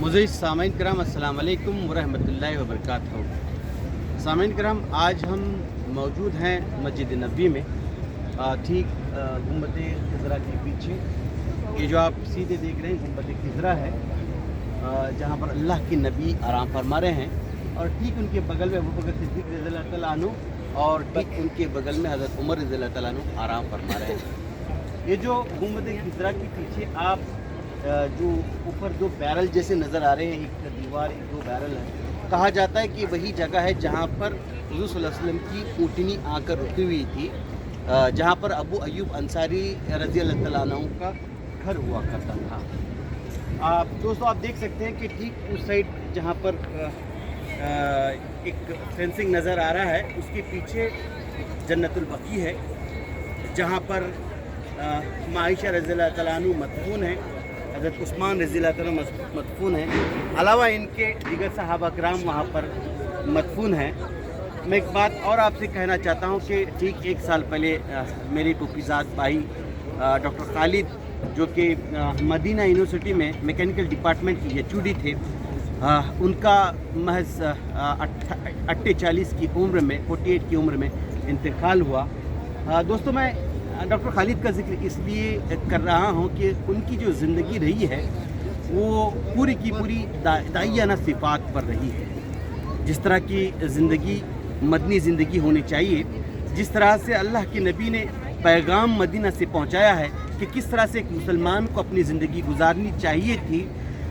मुअज़्ज़िज़ सामीन किराम अस्सलाम वालेकुम वरहमतुल्लाहि वबरकातुहू। सामीन किराम, आज हम मौजूद हैं मस्जिद नबी में, ठीक गुंबद खिज़रा के पीछे। ये जो आप सीधे देख रहे हैं गुंबद खिज़रा है, जहाँ पर अल्लाह के नबी आराम फरमा रहे हैं, और ठीक उनके बगल में अबू बकर सिद्दीक़ रज़ियल्लाहु तआला अन्हु और ठीक उनके बगल में हज़रत उमर रज़ियल्लाहु तआला अन्हु आराम फरमा रहे हैं। ये जो गुंबद खिज़रा के पीछे आप जो ऊपर दो बैरल जैसे नज़र आ रहे हैं, एक दीवार एक दो बैरल है, कहा जाता है कि वही जगह है जहाँ पर हुज़ूर सल्लल्लाहु अलैहि वसल्लम की ऊँटनी आकर रुकी हुई थी, जहाँ पर अबू अय्यूब अंसारी रज़ियल्लाहु तआला अन्हु का घर हुआ करता था। दोस्तों, आप देख सकते हैं कि ठीक उस साइड जहाँ पर एक फेंसिंग नज़र आ रहा है, उसके पीछे जन्नतुल बकी है, जहाँ पर आयशा रज़ियल्लाहु तआला अन्हु मदफून है, हज़रत उस्मान रज़ियल्लाहु तआला मदफून है, अलावा इनके दीगर सहाबा किराम वहाँ पर मदफून हैं। मैं एक बात और आपसे कहना चाहता हूँ कि ठीक एक साल पहले मेरे पुफीज़ाद भाई डॉक्टर खालिद, जो कि मदीना यूनिवर्सिटी में मैकेनिकल डिपार्टमेंट की एचओडी थे, उनका महज 48 की उम्र में 48 की उम्र में इंतकाल हुआ। दोस्तों, मैं डॉक्टर खालिद का जिक्र इसलिए कर रहा हूँ कि उनकी जो ज़िंदगी रही है वो पूरी की पूरी दाइयाना सिफ़ात पर रही है। जिस तरह की ज़िंदगी मदनी ज़िंदगी होनी चाहिए, जिस तरह से अल्लाह के नबी ने पैगाम मदीना से पहुँचाया है कि किस तरह से एक मुसलमान को अपनी ज़िंदगी गुजारनी चाहिए थी,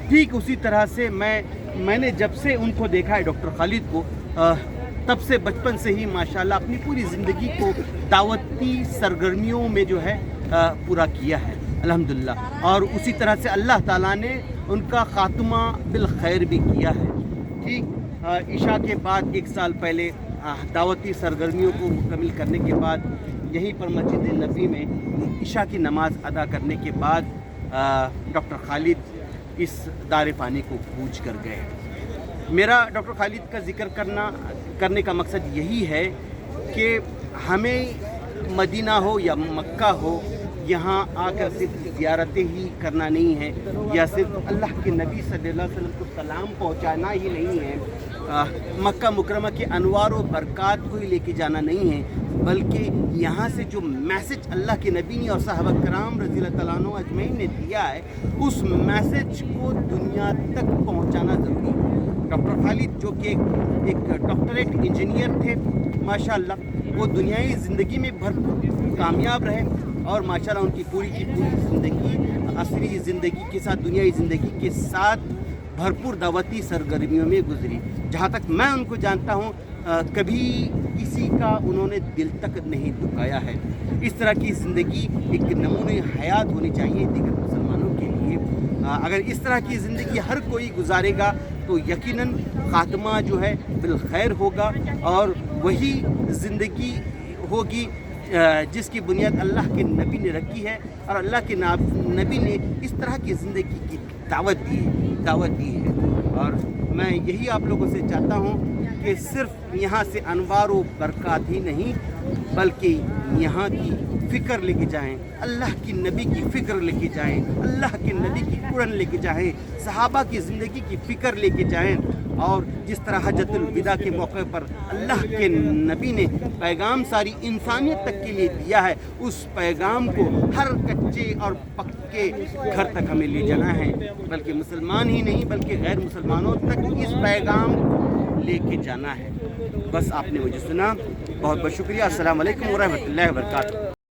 ठीक उसी तरह से मैंने जब से उनको देखा है डॉक्टर खालिद को, तब से बचपन से ही माशाल्लाह अपनी पूरी ज़िंदगी को दावती सरगर्मियों में जो है पूरा किया है अल्हम्दुलिल्लाह। और उसी तरह से अल्लाह ताला ने उनका ख़ात्मा बिल खैर भी किया है। ठीक इशा के बाद एक साल पहले दावती सरगर्मियों को मुकम्मल करने के बाद यहीं पर मस्जिद नबी में इशा की नमाज़ अदा करने के बाद डॉक्टर खालिद इस दार फ़ानी को कूच कर गए। मेरा डॉक्टर खालिद का जिक्र करने का मकसद यही है कि हमें मदीना हो या मक्का हो, यहाँ आकर सिर्फ ज़ियारतें ही करना नहीं है, या सिर्फ अल्लाह के नबी सल्लल्लाहु अलैहि वसल्लम को सलाम पहुँचाना ही नहीं है, मक्का मुकरमा के अनवार व बरक़ात को ही लेके जाना नहीं है, बल्कि यहाँ से जो मैसेज अल्लाह के नबी ने और सहाबा किराम रज़ियल्लाहु तआला अन्हुम अजमईन ने दिया है, उस मैसेज को दुनिया तक पहुँचाना ज़रूरी है। डॉक्टर खालिद जो कि एक डॉक्टरेट इंजीनियर थे, माशाल्लाह वो दुनियाई ज़िंदगी में भरपूर कामयाब रहे, और माशाल्लाह उनकी पूरी की पूरी ज़िंदगी असली ज़िंदगी के साथ, दुनियाई ज़िंदगी के साथ भरपूर दावती सरगर्मियों में गुजरी। जहाँ तक मैं उनको जानता हूँ, कभी किसी का उन्होंने दिल तक नहीं दुखाया है। इस तरह की ज़िंदगी एक नमूने हयात होनी चाहिए दीगर मुसलमानों के लिए। अगर इस तरह की ज़िंदगी हर कोई गुजारेगा तो यकीनन ख़ात्मा जो है बिल खैर होगा, और वही ज़िंदगी होगी जिसकी बुनियाद अल्लाह के नबी ने रखी है, और अल्लाह के नबी ने इस तरह की ज़िंदगी की दावत दी है। और मैं यही आप लोगों से चाहता हूँ कि सिर्फ यहाँ से अनवार व बरक़ात ही नहीं, बल्कि यहाँ की फ़िक्र लेके जाएं, अल्लाह की नबी की फ़िक्र लेके जाएं, अल्लाह के नबी की कुरान लेके जाएं, सहाबा की ज़िंदगी की फ़िक्र लेके जाएं। और जिस तरह हज्जतुल विदा के मौके पर अल्लाह के नबी ने पैगाम सारी इंसानियत तक के लिए दिया है, उस पैगाम को हर कच्चे और पक्के घर तक हमें ले जाना है, बल्कि मुसलमान ही नहीं बल्कि गैर मुसलमानों तक इस पैगाम को लेके जाना है। बस आपने मुझे सुना, बहुत बहुत शुक्रिया। अस्सलाम वालेकुम व रहमतुल्लाहि व बरकातुहू।